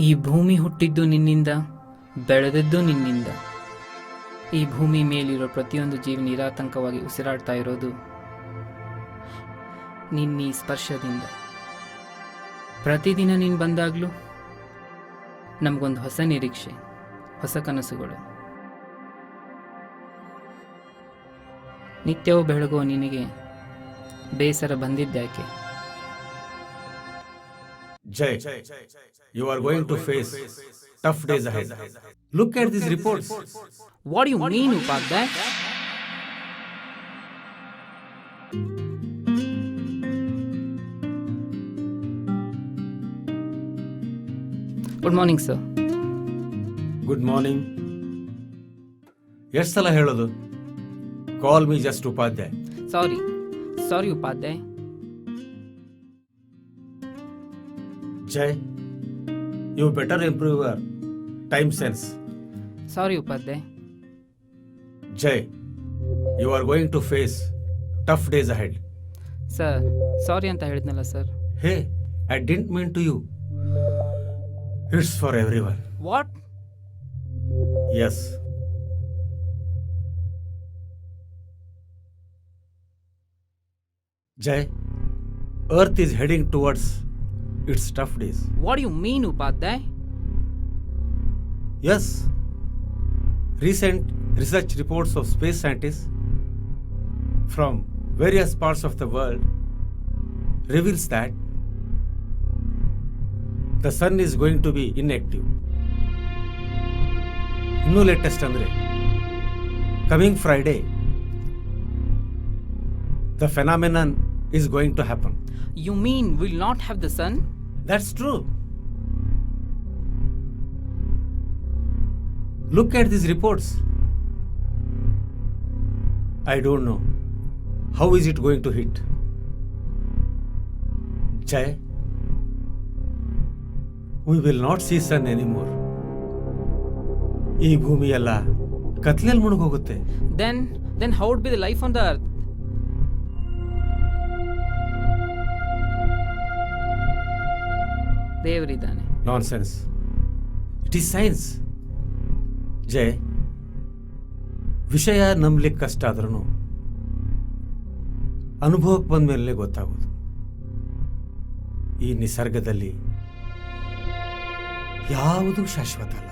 ಈ ಭೂಮಿ ಹುಟ್ಟಿದ್ದು ನಿನ್ನಿಂದ, ಬೆಳೆದದ್ದು ನಿನ್ನಿಂದ. ಈ ಭೂಮಿ ಮೇಲಿರೋ ಪ್ರತಿಯೊಂದು ಜೀವಿ ನಿರಾತಂಕವಾಗಿ ಉಸಿರಾಡ್ತಾ ಇರೋದು ನಿನ್ನ ಈ ಸ್ಪರ್ಶದಿಂದ. ಪ್ರತಿದಿನ ನೀನು ಬಂದಾಗಲೂ ನಮಗೊಂದು ಹೊಸ ನಿರೀಕ್ಷೆ, ಹೊಸ ಕನಸುಗಳು. ನಿತ್ಯವೂ ಬೆಳಗುವ ನಿನಗೆ ಬೇಸರ ಬಂದಿದ್ದ್ಯಾಕೆ? Jay, you are going to face tough days ahead. Look at these reports. What do you mean, Upadhyay? Good morning, sir. Good morning. ಎಷ್ಟು ಸಲ ಹೇಳೋದು? Call me just Upadhyay. Sorry, Upadhyay. Jay, you better improve your time sense. Sorry, Upadhyay. Jay, you are going to face tough days ahead. Sir, sorry ಅಂತ ಹೇಳಿದ್ನಲ್ಲ sir. Hey, I didn't mean to you. It's for everyone. What? Yes. Jay, Earth is heading towards its tough days. What do you mean, Upadhyay? Yes. Recent research reports of space scientists from various parts of the world reveals that the sun is going to be inactive. ಇನ್ನೂ latest ಅಂದರೆ coming Friday the phenomenon is going to happen. You mean we'll not have the sun? That's true. Look at these reports. I don't know. How is it going to hit? Jay, we will not see sun anymore. ಈ ಭೂಮಿ ಎಲ್ಲ ಕತ್ಲೆಯಲ್ಲಿ ಮುಳುಗೋಗುತ್ತೆ. Then how would be the life on the earth? ದೇವರಿದ್ದಾನೆ. Nonsense. It is science. ಜಯ, ವಿಷಯ ನಂಬಲಿಕ್ಕೆ ಕಷ್ಟ ಆದ್ರೂ ಅನುಭವಕ್ಕೆ ಬಂದ ಮೇಲೆ ಗೊತ್ತಾಗೋದು. ಈ ನಿಸರ್ಗದಲ್ಲಿ ಯಾವುದೂ ಶಾಶ್ವತ ಅಲ್ಲ.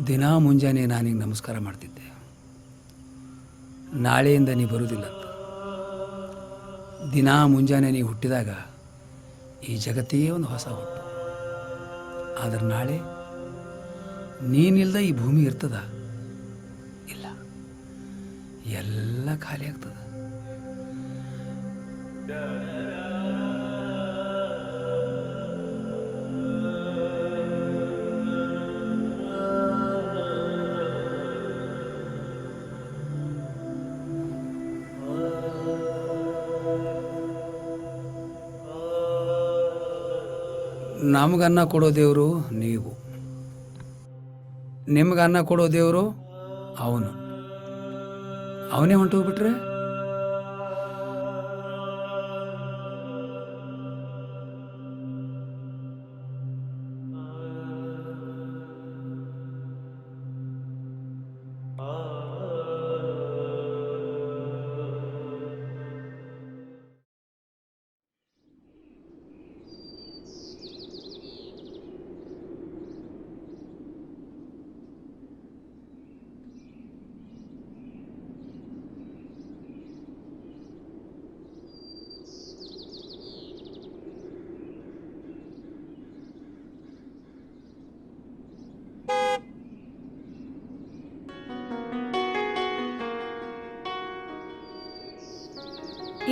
ದಿನಾ ಮುಂಜಾನೆ ನಾನಿಗೆ ನಮಸ್ಕಾರ ಮಾಡ್ತಿದ್ದೆ, ನಾಳೆಯಿಂದ ನೀ ಬರುವುದಿಲ್ಲ ಅಂತ. ದಿನಾ ಮುಂಜಾನೆ ನೀ ಹುಟ್ಟಿದಾಗ ಈ ಜಗತ್ತೇ ಒಂದು ಹೊಸ ಹುಟ್ಟು. ಆದರೆ ನಾಳೆ ನೀನಿಲ್ದ ಈ ಭೂಮಿ ಇರ್ತದ? ಇಲ್ಲ, ಎಲ್ಲ ಖಾಲಿ ಆಗ್ತದ. ನಮಗನ್ನ ಕೊಡೋ ದೇವರು ನೀವು, ನಿಮ್ಗನ್ನ ಕೊಡೋ ದೇವರು ಅವನೇ ಹೊಂಟೋಗ್ಬಿಟ್ರೆ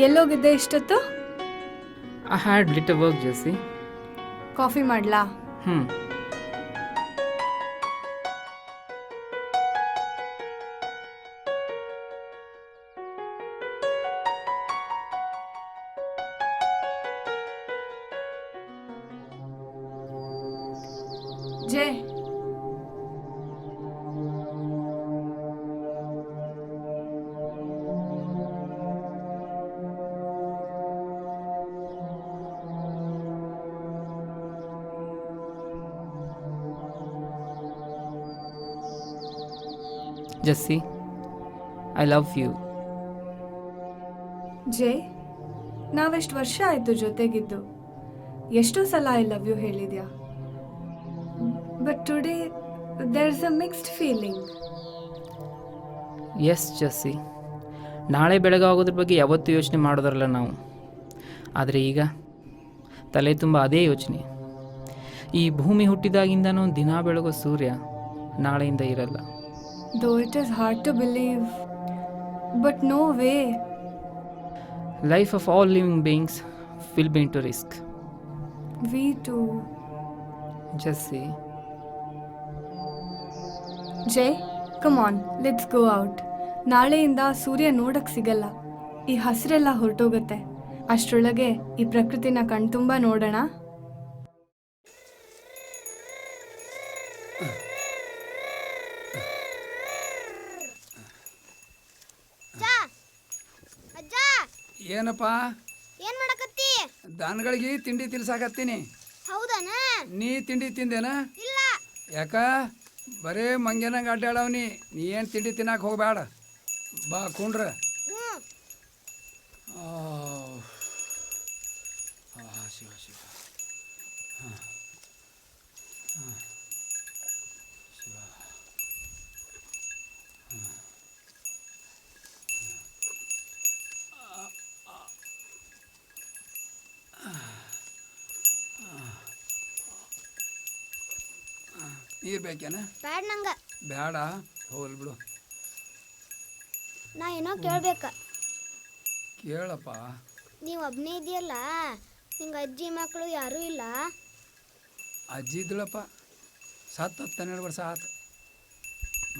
ಎಲ್ಲೋಗಿದ್ದೆ ಇಷ್ಟೊತ್ತು? I had little work Jessie. Coffee ಮಾಡ್ಲಾ? ಹ್ಞೂ. Jay, Jessie, I love you. Jay, ನಾವೆಷ್ಟು ವರ್ಷ ಆಯಿತು ಜೊತೆಗಿದ್ದು. ಎಷ್ಟೋ ಸಲ ಐ ಲವ್ ಯು ಹೇಳಿದ್ಯಾ. But today there is a mixed feeling. Yes Jessie, ನಾಳೆ ಬೆಳಗಾಗೋದ್ರ ಬಗ್ಗೆ ಯಾವತ್ತೂ ಯೋಚನೆ ಮಾಡೋದ್ರಲ್ಲ ನಾವು. ಆದರೆ ಈಗ ತಲೆ ತುಂಬ ಅದೇ ಯೋಚನೆ. ಈ ಭೂಮಿ ಹುಟ್ಟಿದಾಗಿಂದನೂ ದಿನ ಬೆಳಗೋ ಸೂರ್ಯ ನಾಳೆಯಿಂದ ಇರಲ್ಲ. Though it is hard to believe, but no way. Life of all living beings will be into risk. We too. Jesse. Jay, come on, let's go out. ನಾಳೆಯಿಂದ ಸೂರ್ಯ ನೋಡಕ್ ಸಿಗಲ್ಲ. ಈ ಹಸಿರೆಲ್ಲ ಹೊರಟೋಗುತ್ತೆ. ಅಷ್ಟರೊಳಗೆ ಈ ಪ್ರಕೃತಿನ ಕಣ್ತುಂಬ ನೋಡೋಣ. ಏನಪ್ಪ? ಏನ್ ಮಾಡಕತ್ತಿ? ದನಗಳಿಗೆ ತಿಂಡಿ ತಿನ್ಸಾಕತ್ತೀನಿ. ಹೌದನ? ನೀ ತಿಂಡಿ ತಿಂದೇನ? ಇಲ್ಲ. ಯಾಕ ಬರೇ ಮಂಗ್ಯನಂಗೆ ಅಡ್ಡಾಡವ್ನಿ. ನೀ ಏನು ತಿಂಡಿ ತಿನ್ನಕ್ಕೆ ಹೋಗಬೇಡ. ಬಾ ಕುಂಡ್ರ. ಶಿವ ಶಿವ. ಹಾಂ ಹಾಂ ಶಿವ. ಹಾಂ ನೀರು ಬೇಕೇನ? ಬ್ಯಾಡ್ ನಂಗ. ಬೇಡ, ಹೋಲ್ ಬಿಡು. ನಾ ಏನೋ ಕೇಳ್ಬೇಕ. ಕೇಳಪ್ಪ. ನೀವು ಒಬ್ಬನೇ ಇದೆಯಲ್ಲ, ನಿಂಗೆ ಅಜ್ಜಿ ಮಕ್ಕಳು ಯಾರೂ ಇಲ್ಲ? ಅಜ್ಜಿ ಇದ್ದಳಪ್ಪ, 12 ವರ್ಷ ಆತು.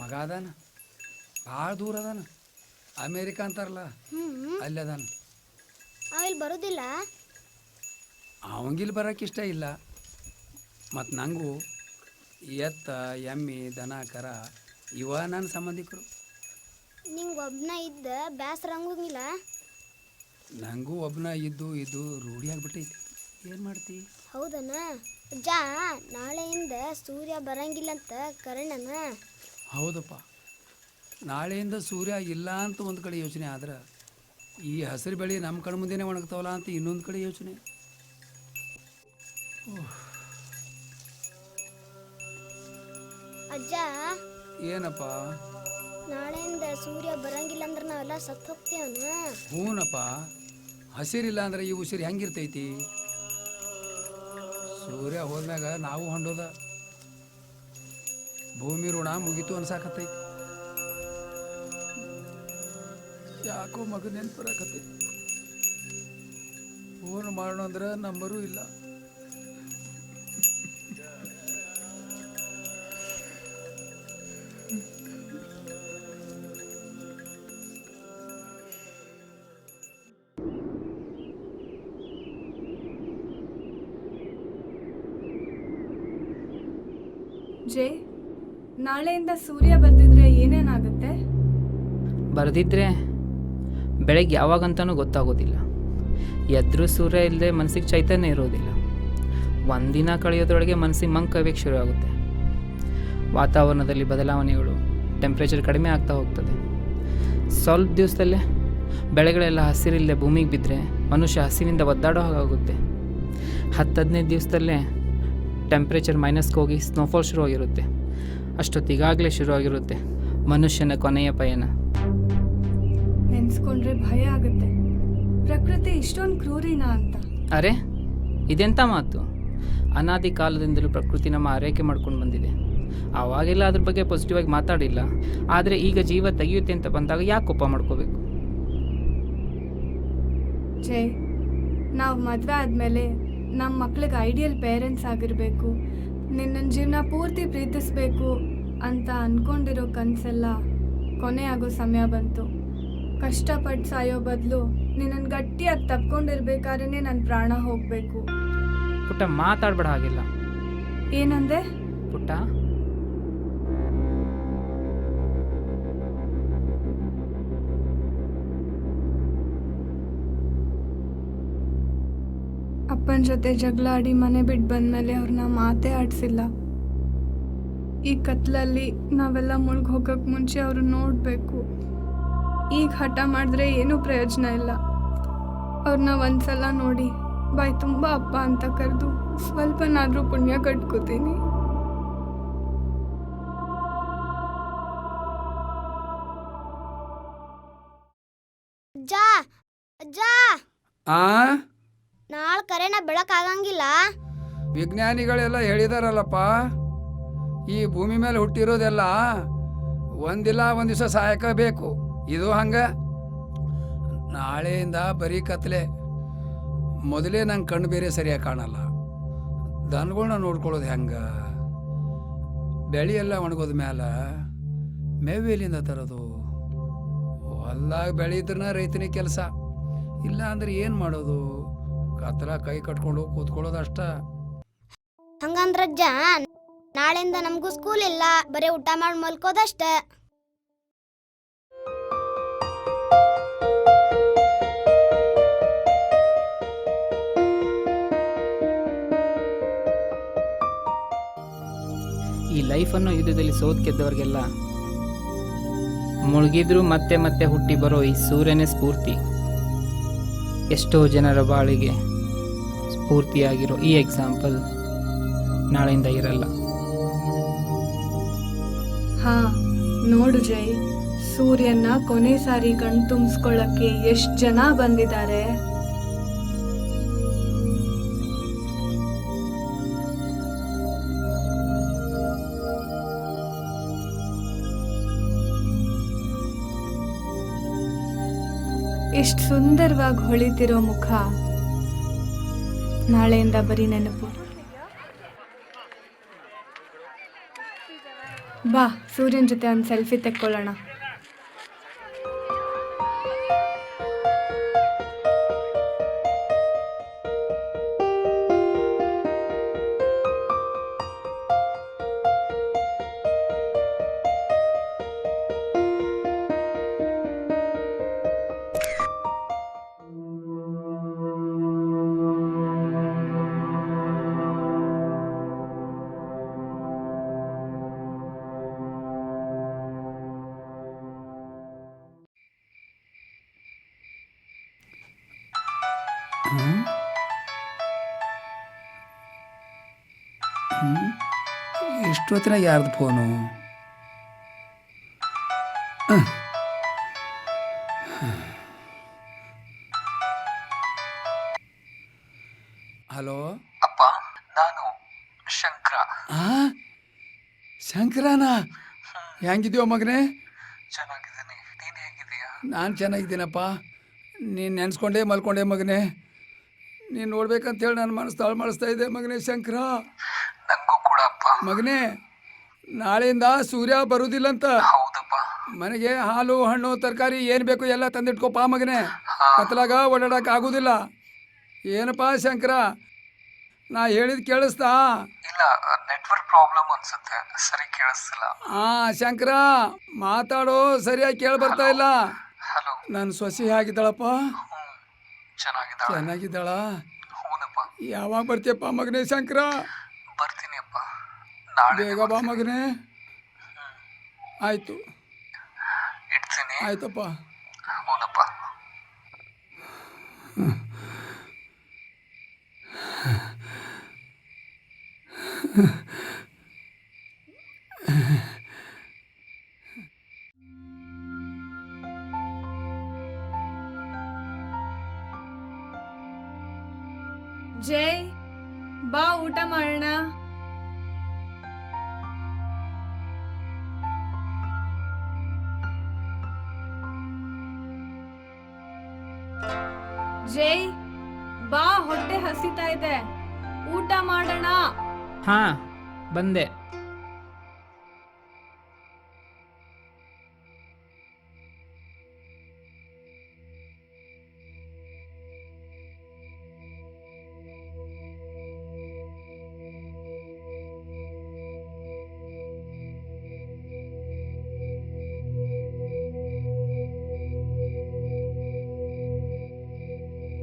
ಮಗ ಅದಾನ, ಭಾಳ ದೂರ ಅದಾನ. ಅಮೇರಿಕಾ ಅಂತಾರಲ್ಲ, ಅಲ್ಲಿ ಅದಾನ. ಇಲ್ಲಿ ಬರೋದಿಲ್ಲ? ಅವಂಗಿಲ್ಲಿ ಬರೋಕೆ ಇಷ್ಟ ಇಲ್ಲ. ಮತ್ತು ನನಗೂ ಎತ್ತ ಎಮ್ಮೆ ದನ ಕರ ಇವ ನನ್ನ ಸಂಬಂಧಿಕರು. ನಿಂಗೆ ಒಬ್ಬನ ಇದ್ದ ಬೇಸರ ಹಂಗಿಲ್ಲ? ನನಗೂ ಒಬ್ಬನ ಇದ್ದು ರೂಢಿಯಾಗ್ಬಿಟ್ಟೈತಿ. ಏನು ಮಾಡ್ತಿ? ಹೌದನ? ಅಜ್ಜ, ನಾಳೆಯಿಂದ ಸೂರ್ಯ ಬರಂಗಿಲ್ಲ ಅಂತ ಕರೆಣನ? ಹೌದಪ್ಪ, ನಾಳೆಯಿಂದ ಸೂರ್ಯ ಇಲ್ಲ ಅಂತ ಒಂದು ಕಡೆ ಯೋಚನೆ ಆದ್ರೆ, ಈ ಹಸಿರು ಬೆಳೆ ನಮ್ಮ ಕಣ್ಣು ಮುಂದೆನೇ ಒಣಗ್ತಾವಲ್ಲ ಅಂತ ಇನ್ನೊಂದು ಕಡೆ ಯೋಚನೆ. ಅಜ್ಜ, ಏನಪ್ಪ? ನಾಳೆಯಿಂದ ಸೂರ್ಯ ಬರಂಗಿಲ್ಲ ಅಂದ್ರೆ ನಾವೆಲ್ಲ ಸತ್ತು ಹೋಗ್ತೇವನ? ಹೂನಪ್ಪ, ಹಸಿರಿಲ್ಲ ಅಂದ್ರೆ ಈ ಉಸಿರು ಹೆಂಗಿರ್ತೈತಿ? ಸೂರ್ಯ ಹೋದ್ಮ್ಯಾಗ ನಾವು ಹೊಂಡೋದ. ಭೂಮಿ ಋಣ ಮುಗೀತು ಅನ್ಸಾಕತ್ತೈತಿ. ಯಾಕೋ ಮಗ ನೆನ್ಪು ಬರಾಕತ್ತೈತಿ. ಫೋನ್ ಮಾಡೋಣ ಅಂದ್ರೆ ನಂಬರೂ ಇಲ್ಲ. ಜೇ, ನಾಳೆಯಿಂದ ಸೂರ್ಯ ಬರ್ದಿದ್ರೆ ಏನೇನಾಗುತ್ತೆ? ಬರೆದಿದ್ರೆ ಬೆಳಗ್ಗೆ ಯಾವಾಗಂತನೂ ಗೊತ್ತಾಗೋದಿಲ್ಲ. ಎದ್ರೂ ಸೂರ್ಯ ಇಲ್ಲದೆ ಮನಸ್ಸಿಗೆ ಚೈತನ್ಯ ಇರೋದಿಲ್ಲ. ಒಂದಿನ ಕಳೆಯೋದ್ರೊಳಗೆ ಮನಸ್ಸಿಗೆ ಮಂಕ್ ಕವಿಯಕ್ಕೆ ಶುರು ಆಗುತ್ತೆ. ವಾತಾವರಣದಲ್ಲಿ ಬದಲಾವಣೆಗಳು, ಟೆಂಪ್ರೇಚರ್ ಕಡಿಮೆ ಆಗ್ತಾ ಹೋಗ್ತದೆ. ಸ್ವಲ್ಪ ದಿವಸದಲ್ಲೇ ಬೆಳೆಗಳೆಲ್ಲ ಹಸಿರಿಲ್ಲದೆ ಭೂಮಿಗೆ ಬಿದ್ದರೆ ಮನುಷ್ಯ ಹಸಿವಿಂದ ಒದ್ದಾಡೋ ಹಾಗಾಗುತ್ತೆ. 10-15 ದಿವಸದಲ್ಲೇ ಟೆಂಪ್ರೇಚರ್ ಮೈನಸ್ಗೆ ಹೋಗಿ ಸ್ನೋಫಾಲ್ ಶುರುವಾಗಿರುತ್ತೆ. ಅಷ್ಟೊತ್ತಿಗಾಗಲೇ ಶುರುವಾಗಿರುತ್ತೆ ಮನುಷ್ಯನ ಕೊನೆಯ ಪಯಣ. ನೆನ್ಸ್ಕೊಂಡ್ರೆ ಭಯ ಆಗುತ್ತೆ. ಪ್ರಕೃತಿ ಇಷ್ಟೊಂದು ಕ್ರೂರಿನಾ ಅಂತ. ಅರೆ, ಇದೆಂಥ ಮಾತು? ಅನಾದಿ ಕಾಲದಿಂದಲೂ ಪ್ರಕೃತಿ ನಮ್ಮ ಆರೈಕೆ ಮಾಡ್ಕೊಂಡು ಬಂದಿದೆ. ಆವಾಗೆಲ್ಲ ಅದ್ರ ಬಗ್ಗೆ ಪಾಸಿಟಿವ್ ಆಗಿ ಮಾತಾಡಿಲ್ಲ. ಆದರೆ ಈಗ ಜೀವ ತೆಗೆಯುತ್ತೆ ಅಂತ ಬಂದಾಗ ಯಾಕೆ ಕೋಪ ಮಾಡ್ಕೋಬೇಕು? ಜೈ, ನಾವು ಮದುವೆ ಆದಮೇಲೆ ನಮ್ಮ ಮಕ್ಳಿಗೆ ಐಡಿಯಲ್ ಪೇರೆಂಟ್ಸ್ ಆಗಿರಬೇಕು, ನಿನ್ನ ಜೀವನ ಪೂರ್ತಿ ಪ್ರೀತಿಸ್ಬೇಕು ಅಂತ ಅಂದ್ಕೊಂಡಿರೋ ಕನಸೆಲ್ಲ ಕೊನೆ ಆಗೋ ಸಮಯ ಬಂತು. ಕಷ್ಟಪಟ್ಟು ಸಾಯೋ ಬದಲು ನಿನ್ನನ್ನು ಗಟ್ಟಿಯಾಗಿ ತಪ್ಕೊಂಡಿರ್ಬೇಕಾದ್ರೆ ನನ್ನ ಪ್ರಾಣ ಹೋಗಬೇಕು. ಪುಟ್ಟ ಮಾತಾಡ್ಬೇಡ ಹಾಗಿಲ್ಲ. ಏನಂದೆ? ಪುಟ್ಟ ಅಪ್ಪನ ಜೊತೆ ಜಗಳ ಆಡಿ ಮನೆ ಬಿಟ್ಟು ಬಂದಮೇಲೆ ಅವ್ರನ್ನ ಮಾತೇ ಆಡಿಸಿಲ್ಲ. ಈ ಕತ್ಲಲ್ಲಿ ನಾವೆಲ್ಲ ಮುಳುಗಿ ಹೋಗೋಕ್ಕೆ ಮುಂಚೆ ಅವ್ರು ನೋಡಬೇಕು. ಈಗ ಹಠ ಮಾಡಿದ್ರೆ ಏನೂ ಪ್ರಯೋಜನ ಇಲ್ಲ. ಅವ್ರನ್ನ ಒಂದ್ಸಲ ನೋಡಿ ಬಾಯ್ ತುಂಬ ಅಪ್ಪ ಅಂತ ಕರೆದು ಸ್ವಲ್ಪನಾದರೂ ಪುಣ್ಯ ಕಟ್ಕೋತೀನಿ. ಅಜ್ಜ ಅಜ್ಜ ಆ ನಾಳೆ ಕರೆನ ಬೆಳಕಾಗಂಗಿಲ್ಲ. ವಿಜ್ಞಾನಿಗಳೆಲ್ಲ ಹೇಳಿದಾರಲ್ಲಪ್ಪ, ಈ ಭೂಮಿ ಮೇಲೆ ಹುಟ್ಟಿರೋದೆಲ್ಲ ಒಂದಿಲ್ಲ ಒಂದು ದಿವಸ ಸಾಯಕಬೇಕು. ಇದು ಹಂಗ. ನಾಳೆಯಿಂದ ಬರೀ ಕತ್ಲೆ. ಮೊದಲೇ ನಂಗೆ ಕಣ್ಣು ಬೇರೆ ಸರಿಯಾಗಿ ಕಾಣಲ್ಲ. ದನಗಳನ್ನ ನೋಡ್ಕೊಳ್ಳೋದು ಹೆಂಗ? ಬೆಳೆ ಎಲ್ಲ ಒಣಗೋದ ಮ್ಯಾಲ ಮೇವೆಲ್ಲಿಂದ ತರೋದು? ಹೊಲ್ದಾಗ ಬೆಳೆಯಿದ್ರನ ರೈತನಿಗೆ ಕೆಲಸ. ಇಲ್ಲ ಅಂದ್ರೆ ಏನು ಮಾಡೋದು? ಕತ್ತಲ ಕೈ ಕಟ್ಕೊಂಡು ಕೂತ್ಕೊಳ್ಳೋದು ಅಷ್ಟ. ಹಂಗಂದ್ರಜ್ಜ ನಾಳೆಯಿಂದ ನಮಗೂ ಸ್ಕೂಲ್ ಇಲ್ಲ, ಬರೀ ಊಟ ಮಾಡಿ ಮಲ್ಕೋದಷ್ಟ. ಈ ಲೈಫನ್ನು ಯುದ್ಧದಲ್ಲಿ ಸೋತ್ ಗೆದ್ದವರಿಗೆಲ್ಲ ಮುಳುಗಿದ್ರು ಮತ್ತೆ ಮತ್ತೆ ಹುಟ್ಟಿ ಬರೋ ಈ ಸೂರ್ಯನೇ ಸ್ಫೂರ್ತಿ. ಎಷ್ಟೋ ಜನರ ಬಾಳಿಗೆ ಸ್ಫೂರ್ತಿಯಾಗಿರೋ ಈ ಎಕ್ಸಾಂಪಲ್ ನಾಳೆಯಿಂದ ಇರಲ್ಲ. ಹಾ ನೋಡು ಜೈ, ಸೂರ್ಯನ ಕೊನೆ ಸಾರಿ ಕಣ್ ತುಂಬಿಸ್ಕೊಳ್ಳಕ್ಕೆ ಎಷ್ಟು ಜನ ಬಂದಿದ್ದಾರೆ. ಇಷ್ಟು ಸುಂದರವಾಗಿ ಹೊಳಿತಿರೋ ಮುಖ ನಾಳೆಯಿಂದ ಬರೀ ನೆನಪು. ಬಾ ಸೂರ್ಯನ ಜೊತೆ ಒಂದು ಸೆಲ್ಫಿ ತೆಕ್ಕೊಳ್ಳೋಣ. ಇಷ್ಟೊತ್ತಿನ ಯಾರ್ದು ಫೋನು? ಹಲೋ ಅಪ್ಪ, ನಾನು ಶಂಕರ. ಶಂಕರನ? ಹೆಂಗಿದ್ಯೋ ಮಗನೇ? ಚೆನ್ನಾಗಿದ್ದೀನಿ, ನೀನು ಹೇಗಿದೀಯಾ? ನಾನು ಚೆನ್ನಾಗಿದ್ದೀನಪ್ಪ. ನೀನು ನೆನೆಸ್ಕೊಂಡೇ ಮಲ್ಕೊಂಡೆ ಮಗನೇ. ನೀನು ನೋಡ್ಬೇಕಂತೇಳಿ ನನ್ನ ಮನಸ್ಸು ತಾಳು ಮಾಡಿಸ್ತಾ ಇದೆ ಮಗನೇ ಶಂಕರ. ನಂಗೂ ಕೂಡ ಅಪ್ಪ. ಮಗನೇ, ನಾಳೆಯಿಂದ ಸೂರ್ಯ ಬರುವುದಿಲ್ಲಂತ. ಹೌದಪ್ಪ. ಮನೆಗೆ ಹಾಲು ಹಣ್ಣು ತರಕಾರಿ ಏನು ಬೇಕು ಎಲ್ಲ ತಂದಿಟ್ಕೋಪ್ಪ ಮಗನೇ. ಕತ್ಲಾಗ ಓಡಾಡಕ್ಕೆ ಆಗೋದಿಲ್ಲ. ಏನಪ್ಪ ಶಂಕರ, ನಾ ಹೇಳಿದ್ ಕೇಳಿಸ್ತಾ? ಇಲ್ಲ, ನೆಟ್ವರ್ಕ್ ಪ್ರಾಬ್ಲಮ್ ಅನ್ಸುತ್ತೆ, ಸರಿ ಕೇಳಿಸ್ತಿಲ್ಲ. ಶಂಕರ ಮಾತಾಡೋ ಸರಿಯಾಗಿ ಕೇಳಿ ಬರ್ತಾ ಇಲ್ಲ. ಹಲೋ. ನನ್ನ ಸೊಸಿ ಹೇಗಿದ್ದಾಳಪ್ಪ? ಚೆನ್ನಾಗಿದ್ದಾಳೆ. ಚೆನ್ನಾಗಿದ್ದಾಳ? ಹೌದಪ್ಪ. ಯಾವಾಗ ಬರ್ತೀಯಪ್ಪ ಮಗನೇ ಶಂಕರ? ಬರ್ತೀನಿ ಅಪ್ಪ, ನಾಳೆ ಬೇಗ ಬಾ ಮಗನೇ. ಆಯ್ತು, ಇಡ್ತೀನಿ. ಆಯ್ತಪ್ಪ. ಹೌದಪ್ಪ. ಜೈ, ಬಾ ಊಟ ಮಾಡೋಣ. ಜೈ, ಬಾ ಹಸಿತಾ ಇದೆ, ಊಟ ಮಾಡೋಣ. ಹಾಂ, ಬಂದೆ.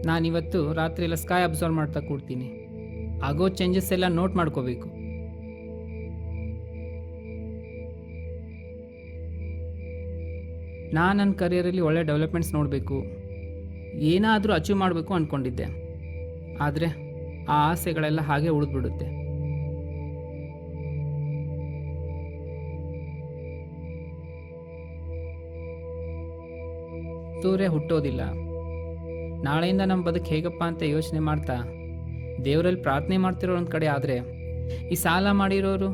ನಾನಿವತ್ತು ರಾತ್ರಿ ಎಲ್ಲ ಸ್ಕೈ ಅಬ್ಸರ್ವ್ ಮಾಡ್ತಾ ಕೂಡ್ತೀನಿ. ಆಗೋ ಚೇಂಜಸ್ ಎಲ್ಲ ನೋಟ್ ಮಾಡ್ಕೋಬೇಕು. ನಾನು ನನ್ನ ಕರಿಯರಲ್ಲಿ ಒಳ್ಳೆ ಡೆವಲಪ್ಮೆಂಟ್ಸ್ ನೋಡಬೇಕು, ಏನಾದರೂ ಅಚೀವ್ ಮಾಡಬೇಕು ಅಂದ್ಕೊಂಡಿದ್ದೆ. ಆದರೆ ಆ ಆಸೆಗಳೆಲ್ಲ ಹಾಗೆ ಉಳಿದ್ಬಿಡುತ್ತೆ. ಸೂರ್ಯ ಹುಟ್ಟೋದಿಲ್ಲ. ನಾಳೆಯಿಂದ ನಮ್ಮ ಬದುಕು ಹೇಗಪ್ಪ ಅಂತ ಯೋಚನೆ ಮಾಡ್ತಾ ದೇವರಲ್ಲಿ ಪ್ರಾರ್ಥನೆ ಮಾಡ್ತಿರೋ ಒಂದು ಕಡೆ, ಆದರೆ ಈ ಸಾಲ ಮಾಡಿರೋರು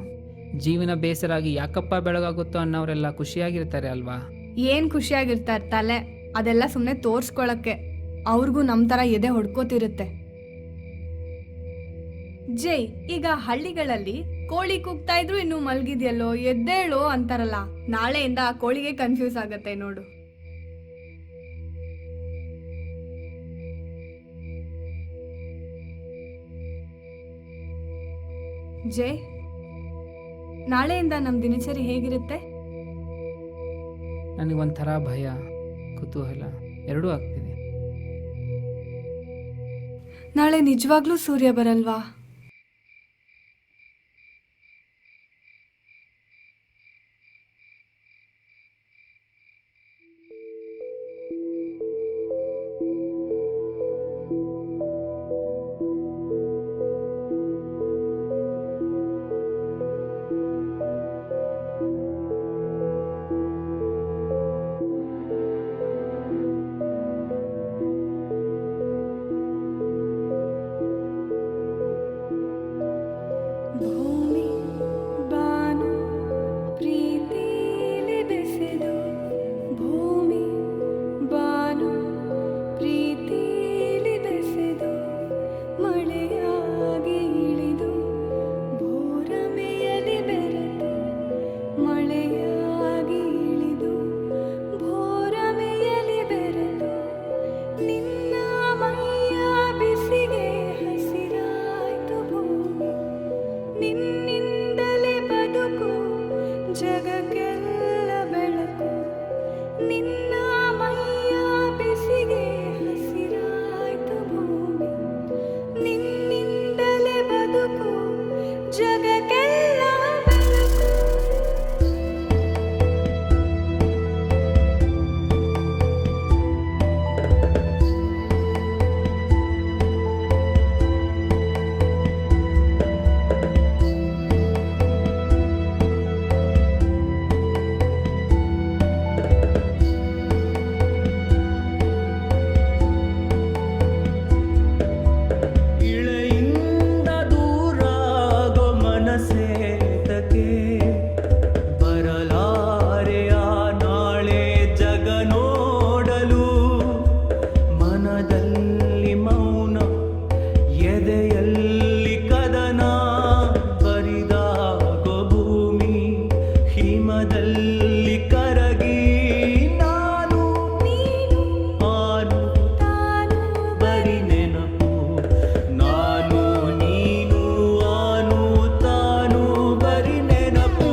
ಜೀವನ ಬೇಸರಾಗಿ ಯಾಕಪ್ಪ ಬೆಳಗಾಗುತ್ತೋ ಅನ್ನೋರೆಲ್ಲ ಖುಷಿಯಾಗಿರ್ತಾರೆ ಅಲ್ವಾ? ಏನ್ ಖುಷಿಯಾಗಿರ್ತಾರೆ ತಲೆ, ಅದೆಲ್ಲ ಸುಮ್ಮನೆ ತೋರ್ಸ್ಕೊಳಕ್ಕೆ. ಅವ್ರಿಗೂ ನಮ್ಮ ಥರ ಎದೆ ಹೊಡ್ಕೋತಿರುತ್ತೆ. ಜೈ, ಈಗ ಹಳ್ಳಿಗಳಲ್ಲಿ ಕೋಳಿ ಕೂಗ್ತಾ ಇದ್ರು ಇನ್ನು ಮಲ್ಗಿದ್ಯಲ್ಲೋ ಎದ್ದೇಳೋ ಅಂತಾರಲ್ಲ, ನಾಳೆಯಿಂದ ಆ ಕೋಳಿಗೆ ಕನ್ಫ್ಯೂಸ್ ಆಗತ್ತೆ ನೋಡು. ಜೈ, ನಾಳೆಯಿಂದ ನಮ್ಮ ದಿನಚರಿ ಹೇಗಿರುತ್ತೆ? ನನಗೊಂಥರ ಭಯ, ಕುತೂಹಲ ಎರಡೂ ಆಗ್ತಿದೆ. ನಾಳೆ ನಿಜವಾಗ್ಲೂ ಸೂರ್ಯ ಬರಲ್ವಾ? ಭೂಮಿ ಬಾನು ಪ್ರೀತಿಲಿ ಬೆಸೆದು, ಭೂಮಿ ಬಾನು ಪ್ರೀತಿಲಿ ಬೆಸೆದು, ಮಳೆಯಾಗಿ ಇಳಿದು ಭೂರಮೆಯಲ್ಲಿ ಬೆರೆತು, ಮಳೆಯಾಗಿ ಇಳಿದು ಭೂರಮೆಯಲ್ಲಿ ಬೆರೆತು, ನಿನ್ನ ಮೈಯ ಬಿಸಿಗೆ ಹಸಿರಾಯ್ತು ಭೂಮಿ, ನಿನ್ನಿಂದಲೇ ಬದುಕು ಜಗಕ್ಕೆಲ್ಲ ಬೆಳಕು, ನಿನ್ನ ಮೈಯ ಬಿಸಿಗೆ ಹಸಿರಾಯ್ತು ಭೂಮಿ, ನಿನ್ನಿಂದಲೇ ಬದುಕು ಜಗಕ್ಕೆಲ್ಲ ಬೆಳಕು. ಇಳೆಯಿಂದ ದೂರಾಗೋ ಮನಸ್ಸೇತಕ್ಕೆ ಬರಲಾರೆಯ ನಾಳೆ ಜಗ ನೋಡಲು, ಮನದಲ್ಲಿ ಮೌನ ಎದೆಯಲ್ಲಿ ಕದನ ಬರಿದಾಗೋ ಭೂಮಿ ಹಿಮದಲ್ಲಿ ಕರಗಿ, ನಾನು ಆನು ಬರಿ ನೆನಪು, ನಾನು ನೀನು ಆನು ತಾನು ಬರಿ ನೆನಪು.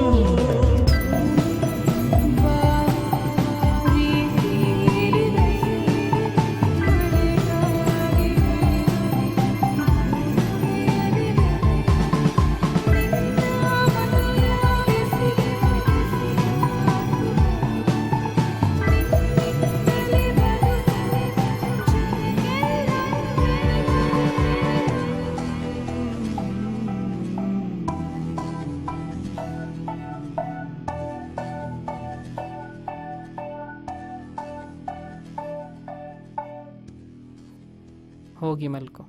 ಹೋಗಿ ಮಲ್ಕೋ.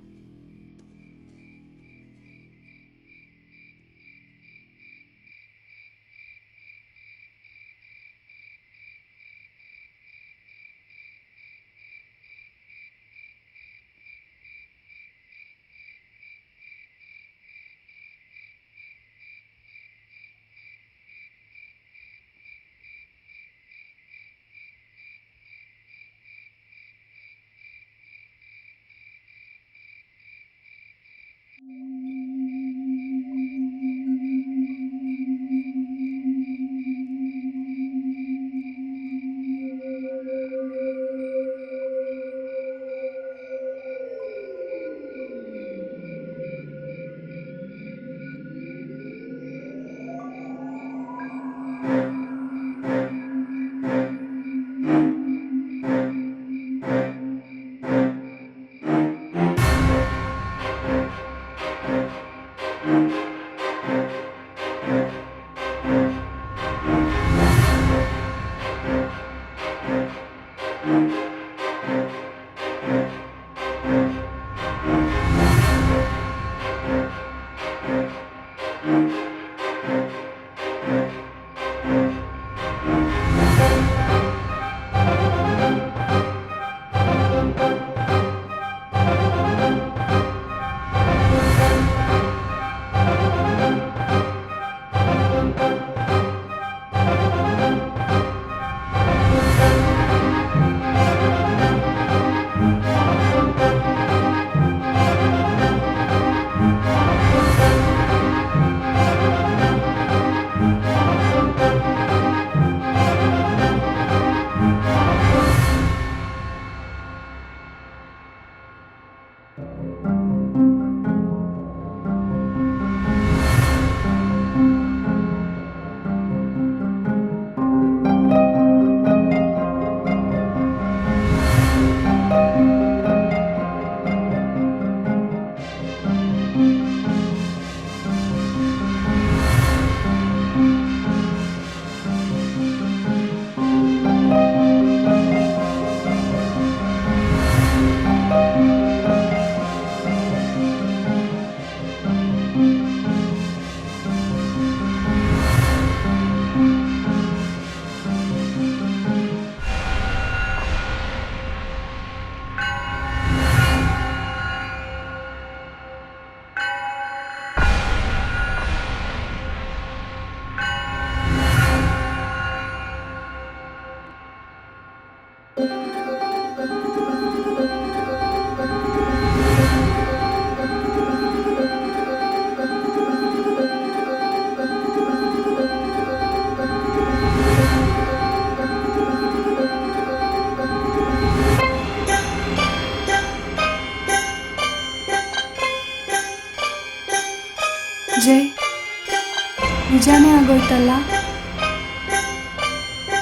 ಆಯ್ತಲ್ಲ,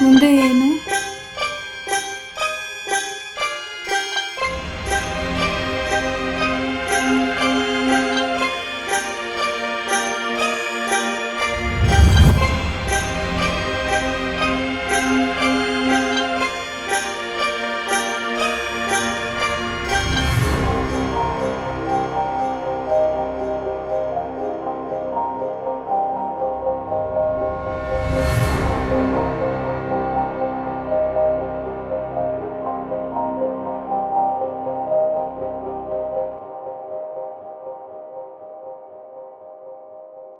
ಮುಂದೆ ಏನು?